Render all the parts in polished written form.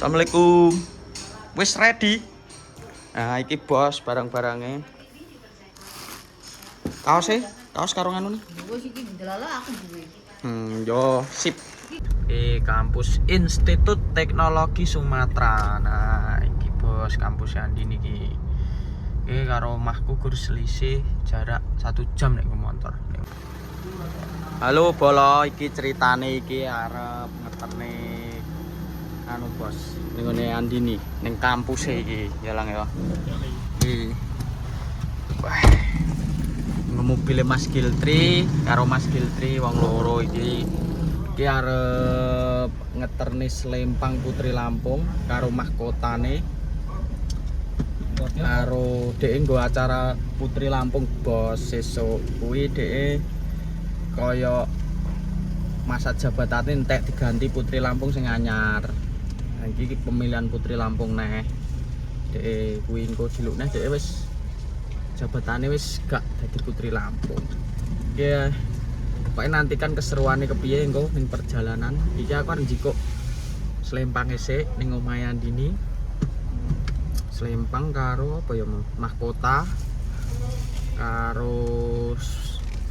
Assalamualaikum. Wis ready. Nah, iki bos barang-barangnya. Kaos karo anu nih. Wis iki ndelala aku duwe. Yo sip. Kampus Institut Teknologi Sumatera. Nah, iki bos kampus Andini iki. Karo omahku gur selisih jarak 1 jam nek motor. Halo Bolo, iki ceritane iki arep ngeterne anu bos, ning ngene Andini, ning kampus iki, ya lang ya. Iki. Wah. Mobil Mas Giltri karo Mas Giltri wong loro iki. Iki arep ngeterne Slempang Putri Lampung karo mahkotane. Karo dhek nggo acara Putri Lampung bos sesuk kuwi dhek kaya masa jabatane entek diganti Putri Lampung sing anyar. Nah, iki pemilihan Putri Lampung neh. Dhek kuwi engko diluk neh dhek wis jabatane wis gak dadi Putri Lampung. Ya pokoknya nantikan keseruannya kepiye engko ning perjalanan. Iki aku arep njikuk Slempang esek ning omahe Andini. Slempang karo apa ya mahkota karo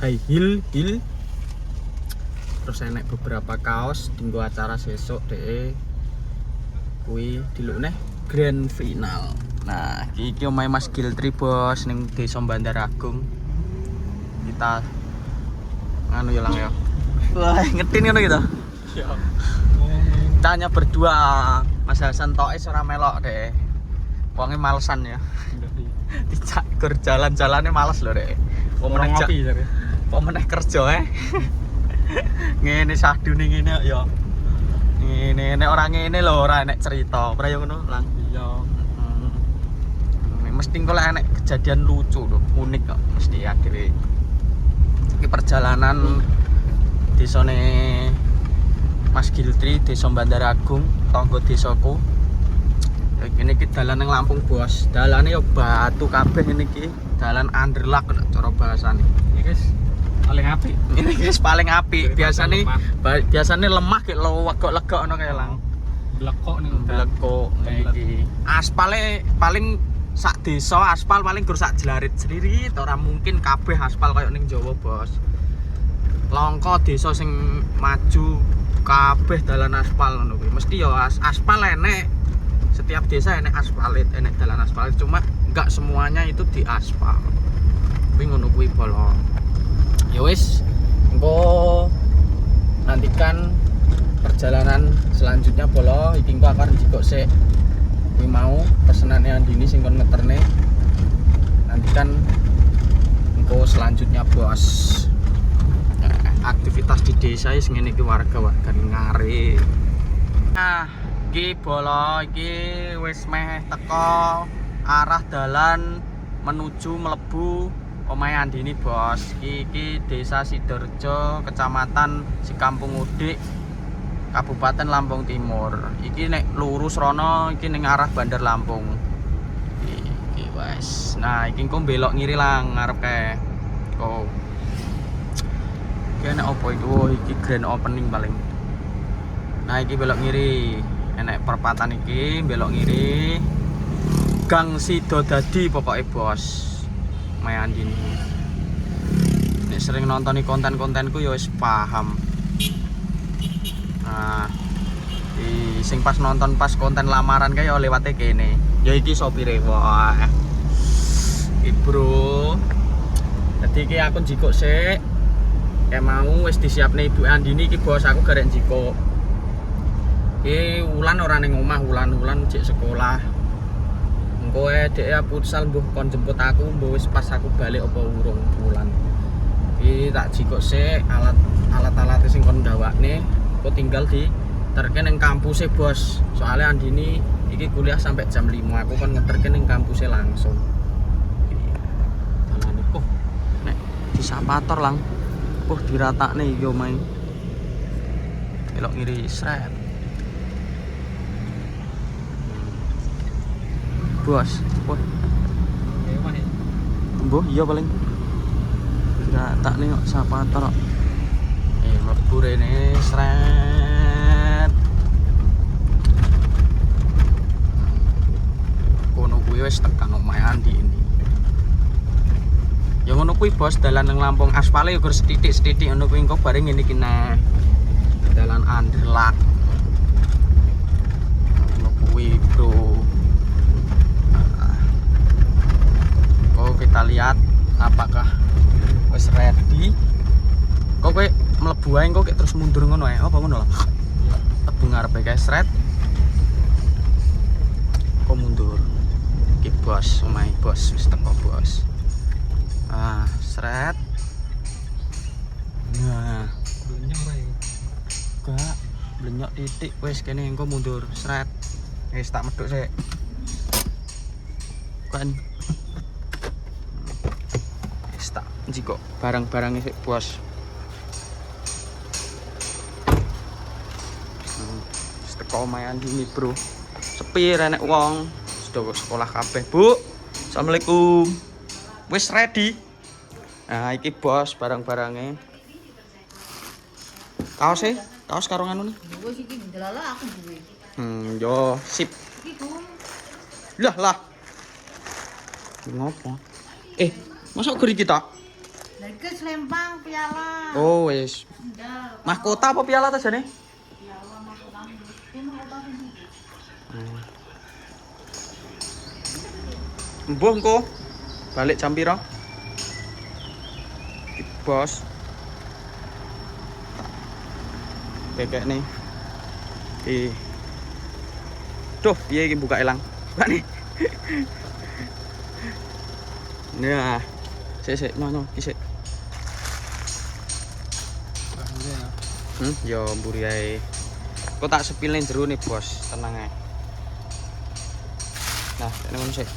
high heel terus enek beberapa kaos dinggo acara sesuk deh kuwi diluk neh grand final. Nah iki omahe Mas Giltri bos ning Desa Bandar Agung. Kita nganu ya lang ya. Wah ngetin ngono gitu. Iya. Kita hanya berdua. Mas Hasan toke ora melok deh. Wonge malesan ya. Dijak gur jalan-jalane males lho rek. Orang ngopi jare. Pemeneh kerja ngene sadune ngene ya. Ngene ora ngene lho ora enek cerita. Ora yo ngono lang. Iya. Mesti kok enek kejadian lucu lho, unik kok mesti ya dhewe. Iki perjalanan desane Mas Giltri, Desa Bandar Agung, tangga desaku. Ini iki dalan nang Lampung bos. Dalane yo batu kabeh ngene iki. Dalan underlock cara bahasane. Ini guys paling apik. Ini guys paling apik. Biasane lemah kayak legok-legok ngono kae lang. Blekok nih. Blekok iki. Aspale paling sak desa aspal paling gur sak jelarit sendiri ora mungkin kabeh aspal koyo ning Jawa bos. Langka desa sing maju kabeh dalan aspal ngono kuwi. Mesti yo aspal enek. Setiap desa enek aspalit, enek dalan aspalit, cuma enggak semuanya itu di aspal. Kuwi ngono kuwi Bolo. Ya wis, engko nantikan perjalanan selanjutnya Bolo. Iki engko akan njikuk sik kuwi mau pesenane Andini sing kon ngeterne. Nantikan engko selanjutnya bos. Aktivitas di desa sing ngene iki warga-warga ngare. Nah, iki Bolo iki wis meh teko arah dalan menuju mlebu omahe Andini bos. Iki Desa Sidorejo, Kecamatan Sikampung Udik, Kabupaten Lampung Timur. Iki nek lurus rono iki ning arah Bandar Lampung. Iki wis. Nah, iki engko belok ngiri lang ngarep kae. Oh. Iki nek opo iki? Oh, iki grand opening paling. Nah, iki belok ngiri. Enek perempatan iki belok ngiri Gang Sidodadi pokoknya bos Maya Andini. Nek sering nonton konten-kontenku ya wis paham. Nah sing pas nonton pas konten lamaran kayak lewatnya kene ya iki sopire. Wah iki bro, jadi iki aku njikuk sik kayak mau wis disiapne Ibu Andini iki bos. Aku garek njikuk Wulan ora ning omah, wulan cek sekolah. Engko dhek futsal mbuh kon jemput aku, mbuh wis pas aku balik apa urung wulan. Iki tak jikuk sik alat-alate sing kon ndawakne, kok tinggal di terke ning kampuse bos. Soalnya Andini iki kuliah sampai jam 5, aku kon ngeterke ning kampuse langsung. Dalane nek disapator lang. Diratakne iki omahe. Belok ngiri sret. Bos, wah, embuh iya paling. Enggak tak nih sapa tor. Mlebu rene sret. wis tekan omahe Andi ini. Ya ngono kuwi bos, dalan nang Lampung aspale ukur sethithik-sethithik ngono kuwi engko bareng ngene iki nah. Dalan Anderlak. Ngono kuwi, Bro. Oh, kita lihat apakah wis ready. Kok kowe mlebu ae kok terus mundur ngono ae. Apa ngono lho? Tebu ngarepe kae sret. Kok mundur. Iki bos, omahe bos wis teko bos. Ah, sret. Nah, Blenyok ora ya? gak blenyok titik wis kene engko mundur sret. Wis tak medhuk sik. Kan wis tak njiko barang-barang sik bos. Wis teko omahe Andi Bro. Sepi renek wong. Sudah sekolah kabeh, Bu. Assalamualaikum. Wis ready. Nah, iki bos barang-barangnya. Kaos karo anu nih. Gue sih delala aku duwe. Yo, sip. Iku. Lah. Ngopo? Masa geri kita? Lagi selempang piala. Oh, wis. Enggak. Mahkota apa piala ta jane? Piala mahkota. Ini mahkota ini. Mbuh engko balik jam piro? Bos. Kekek nih. Duh, piye iki buka ilang. Buka nih. Nah. Sik, no, iki sik. Yo mburi ae. Kok tak sepile jero nih, Bos. Tenang ae. Nah, kene ngono sik.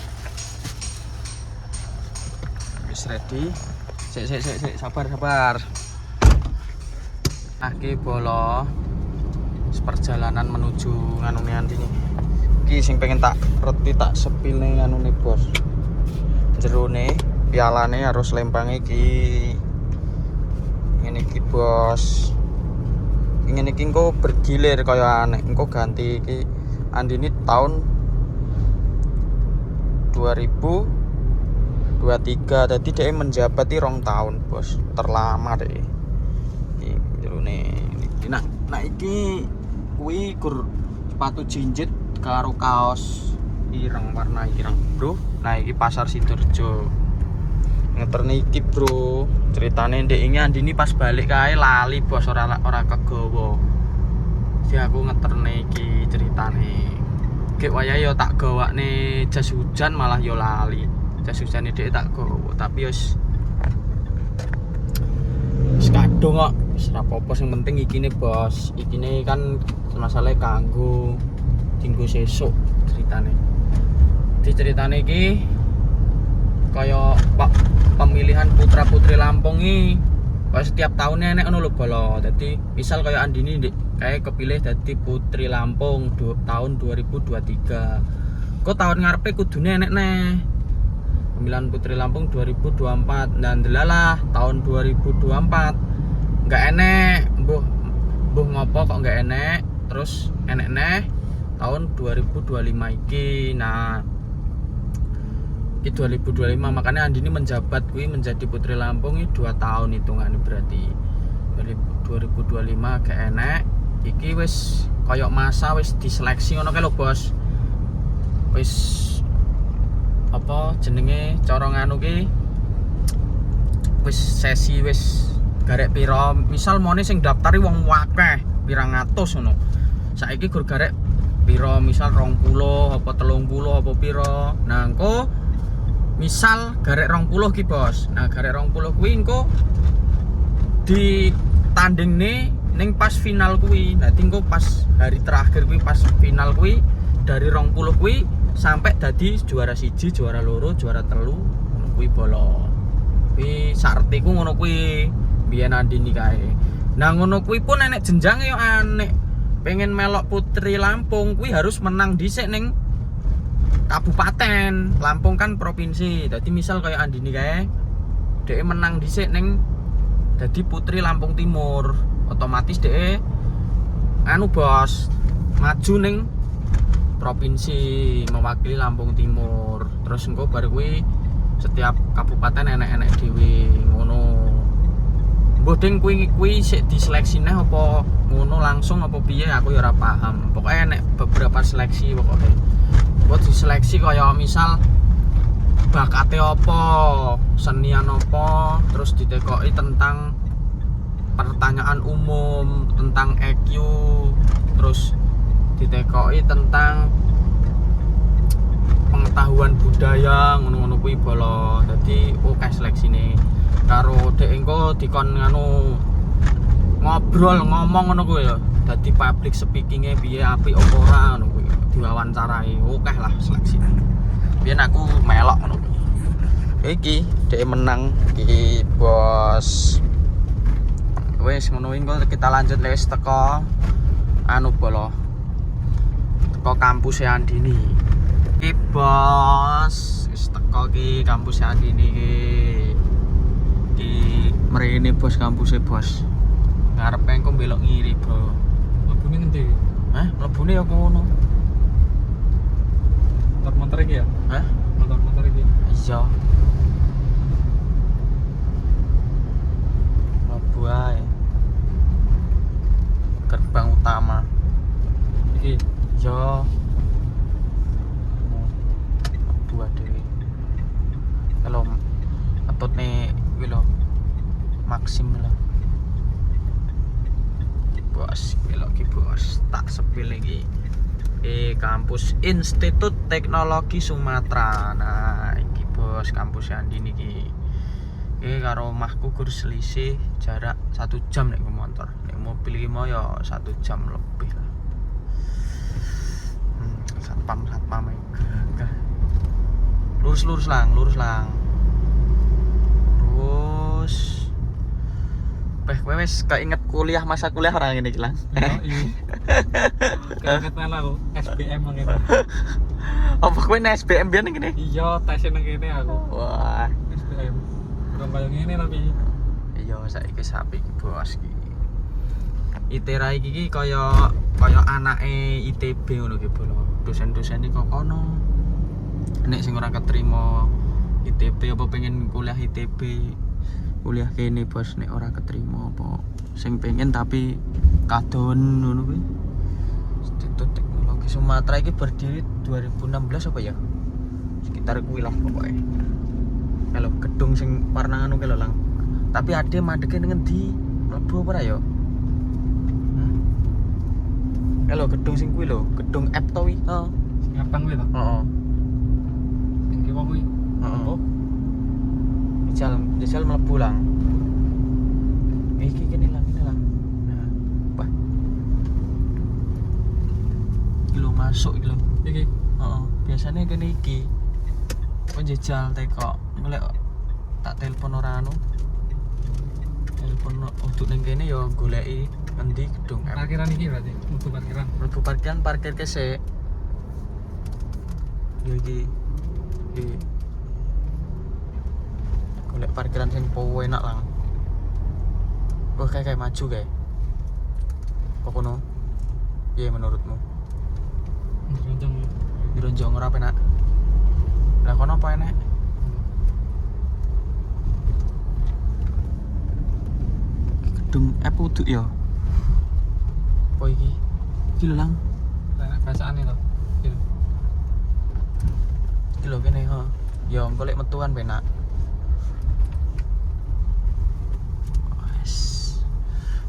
Wis ready. Sik, sabar. Aki bolo perjalanan menuju nganune Andi nih. Iki sing pengen tak reti tak sepile nganune bos. Jerone pialane harus lempange iki. Ngene iki bos. Ngene iki engko bergilir kaya aneh. Engko ganti iki Andi ini tahun 2023 tadi dia menjabat 2 tahun bos. Terlama deh. Nah iki kuwi kur sepatu jinjit karo kaos ireng warna ireng bro. Nah iki pasar Sidoarjo ngeterne iki bro. Ceritane ndek iki Andini pas balik kae lali bos, ora kegawa. Jadi aku ngeterne iki ceritane. Gek wayahe yo tak gawakne jas hujan malah yo lali. Jas hujane dhek tak gawa tapi wis kadung kok wis ora apa-apa, sing penting ikine bos. Ikine kan masalahnya kanggo dinggo sesuk ceritane. Di ceritane iki kaya pemilihan putra-putri Lampung iki kaya setiap tahunnya enek ngono lho bolo. Dadi misal kaya Andini ndek kae kepilih dadi putri Lampung tahun 2023. Kok tahun ngarepe kudune enek neh pemilihan putri Lampung 2024. Dan delalah tahun 2024 enggak enek, mbuh ngopo kok enggak enek. Terus enek neh tahun 2025 iki. Nah iki 2025 makanya Andini menjabat kuwi menjadi putri Lampung iki 2 tahun hitungane berarti 2025 gak enek. Iki wis koyok masa wis diseleksi ngono kae lho bos. Wis apa jenenge cara nganu ki wis sesi wis garek piro, misal mone sing daftari wong akeh pirang atus ngono. Saiki gur garek piro, misal 20 apa 30 apa piro. Nah engko misal garek 20 ki bos. Nah garek 20 kuwi engko ditandingne ning pas final kuwi. Dadi engko pas hari terakhir kuwi pas final kuwi dari 20 kuwi sampai dadi juara 1, juara 2, juara 3 kuwi bolo. Kuwi sartiku ngono kuwi biyen Andini kae. Nah ngono kuwi pun enek jenjange yo aneh. Pengen melok putri Lampung kuwi harus menang dhisik ning kabupaten. Lampung kan provinsi. Dadi misal kayak Andini kae dhek menang dhisik ning dadi putri Lampung Timur, otomatis dhek anu bos maju ning provinsi mewakili Lampung Timur. Terus engko bar kuwi setiap kabupaten enek-enek dhewe ngono. Mbok ding kuwi sik diseleksine apa ngono langsung apa piye aku ya ora paham. Pokoke enek beberapa seleksi pokoke. Buat diseleksi kaya misal bakate apa, senian apa, terus ditekoki tentang pertanyaan umum, tentang EQ, terus ditekoki tentang pengetahuan budaya ngono-ngono kuwi bolo. Dadi akeh seleksine. Karo dek engko dikon nganu ngobrol ngomong ngono kuwi ya. Dadi public speaking-e piye apik apa ora ngono kuwi. Diwawancarai akeh lah seleksine. Biyen aku melok ngono kuwi. Iki dek menang iki bos. Wes ngono engko kita lanjut wis teko anu bolo. Teko kampus Andini. Iki bos, wis teko ki kampus Andini ki. Di mrene bos kampusnya bos. Ngarepe engko belok ngiri, Bro. Mlebune ngendi? Hah? Mlebune ya kono. Motor iki ya? Hah? Motor iki. Iya. Mlebu ae. Gerbang utama. Iki. Iya. Mlebu dhewe. Kalau atutne kuwi lho. Maxim lho. Bos, belok ki bos. Tak sepil iki. Kampus Institut Teknologi Sumatera. Nah, iki bos kampus Andini iki. Karo omahku gur selisih jarak 1 jam nek motor. Nek mobil iki mau ya 1 jam lebih lah. Satpam gagah. Lurus lang. Terus kowe wis keinget kuliah masa kuliah ora ngene iki, Lang? Iya. Keinget malah aku SBM nang kene. Apa kowe nek SBM biyen ngene? Iya, tes nang kene aku. Wah, SBM. Kurang kaya ngene tapi. iya saiki sapi iki bos iki. ITERA iki kaya anake ITB ngono ki, Bro. Dosen-dosen iki kok kono. Nek sing ora ketrima ITB apa pengen kuliah ITB, kuliah kene bos. Nek ora ketrima apa sing pengen tapi kadon ngono kuwi. Institut Teknologi Sumatera iki berdiri 2016 apa ya? Sekitar kuwi lah pokoknya. Kalau gedung sing warna anu ki lho, Lang. Tapi ade madheke ning endi? Mlebu apa ora ya? Kalau gedung sing kuwi lho, gedung F to wi. Heeh. Sing abang kuwi to? Heeh. Sing kiwa kuwi. Heeh. Jajal mlebu Lang. Iki kene Lang, ini Lang. Nah, wah. Iki lho masuk iki lho. Iki. Heeh, biasane kene iki. Penjajal teko golek tak telepon ora anu. Telepon untuk ning kene ya goleki endi gedung F. Parkiran iki berarti, mlebu parkiran. Mlebu parkiran parkir kesek. Ya iki. Golek parkiran sing powo enak Lang. Wah kayak maju kayak. Kok kono? Piye menurutmu? Kencang. Dironjong ora penak. Lah kono apa enek? Gedung uduk ya. Apa iki? Iki lho Lang. Lah bacaane to. Iki. Iki lho kene ha. Ya engko lek metuan penak.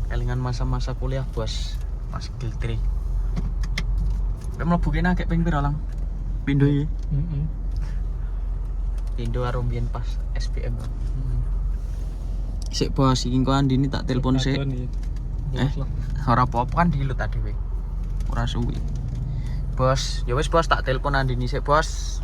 Kelingan masa-masa kuliah bos, Mas Giltri. Lek mlebu kene akeh ping pira Lang? Pindho iki. Heeh. Pindho karo mbiyen pas SBM. Sik bos, iki engko Andini tak telepon sik. Ora apa-apa kan dilut dhewe. Ora suwi. Bos, ya wis bos tak telepon Andini sik bos.